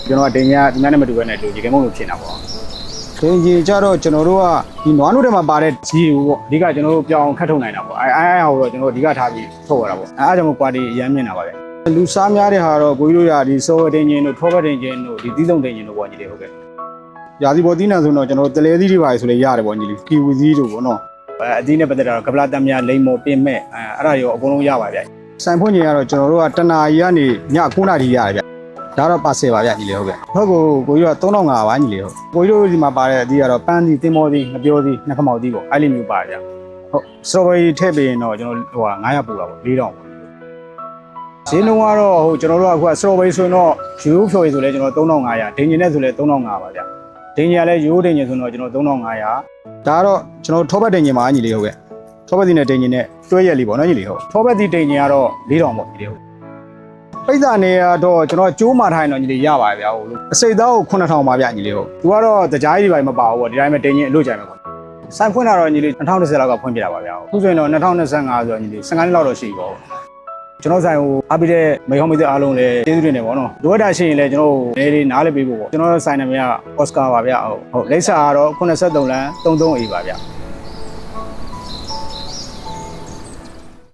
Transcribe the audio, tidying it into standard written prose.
ကျွန်တော်ကတင်ညာနဲ့မတူဘဲနဲ့လူကြီးကမုံလို့ဖြစ်နေတာပေါ့တင်ကြီးကြတော့ကျွန်တော်တို့ကဒီနွားနို့ထဲမှာပါတဲ့ဂျီကိုပေါ့အဓိကကျွန်တော်တို့ပြောင်းခတ်ထုတ်နိုင်တာပေါ့အဲဟောတော့ကျွန်တော်အဓိကထားပြီးထုတ်ရတာပေါ့အဲကြောင့် quality အရင်မြင်တာပါဗျလူစားများတဲ့ဟာတော့ကိုကြီးတို့ရဒီစောတင်ကြီးတို့ထောပတ်တင်ကြီးတို့ဒီသီးသုံးတင်ကြီးတို့ပေါ့ညီလေးဟုတ်ကဲ့ရာသီပေါ်သီးနှံဆိုတော့ကျွန်တော်တို့တလဲသီးတွေပါဆိုလေရတယ်ပေါ့ညီလေးကီဝီသီးတို့ပေါ့နော်အသီးနဲ့ပတ်သက်တာတော့ကပလာတမ်းများလိမ္မော်ပင်မဲ့အဲ့ဒါရောအကုန်လုံးရပါဗျဆိုင်ဖွင့်ကြီးကတော့ကျွန်တော်တို့ကတနာရီကနေည9:00နာရီရတယ်ဗျဒါတော့ပါဆယ်ပါဗျညီလေးဟုတ်ကဲ့ဟုတ်ကိုကြီးတို့3500ပါညီလေးဟုတ်ကိုကြီးတို့ဒီမှာပါတဲ့အသီးကတော့ပန်းသီးတင်မောသီးငပြောသီးနှက်ခမောက်သီးပေါ့အဲ့လိုမျိုးပါဗျဟုတ်စတော်ဘယ်ရီထည့်ပေးရင်တော့ကျွန်တော်ဟို900ပို့တာပေါ့4000ပေါ့ဈေးနှုန်းကတော့ဟိုကျွန်တော်တို့ကအခုစတော်ဘယ်ရီဆိုရင်တော့ယူဖြော်ရီဆိုလဲကျွန်တော်3500ဒင်းကျင်နဲ့ဆိုလဲ3500ပါဗျဒင်းကျင်ကလည်းရိုးဒင်းကျင်ဆိုတော့ကျွန်တော်3500ဒါကတော့ကျွန်တော်ထောပတ်ဒင်းကျင်ပါညီလေးဟုတ်ကဲ့ထောပတ်သီးနဲ့ဒင်းကျင်နဲ့တွဲရက်လေးပေါ့နော်ညီလေးဟုတ်ထောပတ်သီးဒင်းကျင်ကတော့4000ပေါ့ညီလေးဟုတ်ပိဿာနေရတော့ကျွန်တော်ကျိုးမာထိုင်တော့ညီလေးရပါဗျာဟုတ်လို့အစိတ်သားကို9000ပါဗျညီလေးဟုတ်သူကတော့တကြားကြီးတွေပါမပါဘူးပေါ့ဒီတိုင်းပဲဒင်းကျင်အလို့ကြိုင်မှာပေါ့ဆိုင်ဖွင့်တာတော့ညီလေး2020လောက်ကဖွင့်ပြတာပါဗျာအခုဆိုရင်တော့2025ဆိုတော့ညီလေး15နှစ်လောက်တော့ရှိပြီပေါ့ကျွန်တော်ဆိုင်ကိုအားပေးတဲ့မိဟောင်းမိသက်အားလုံးလည်းကျေးဇူးတင်နေပါတော့လိုအပ်တာရှိရင်လည်းကျွန်တော်နေလေးနားလေးပေးဖို့ပေါ့ကျွန်တော်ဆိုင်နာမည်က Oscar ပါဗျာဟုတ်လိပ်စာကတော့83လမ်း33A ပါဗျာ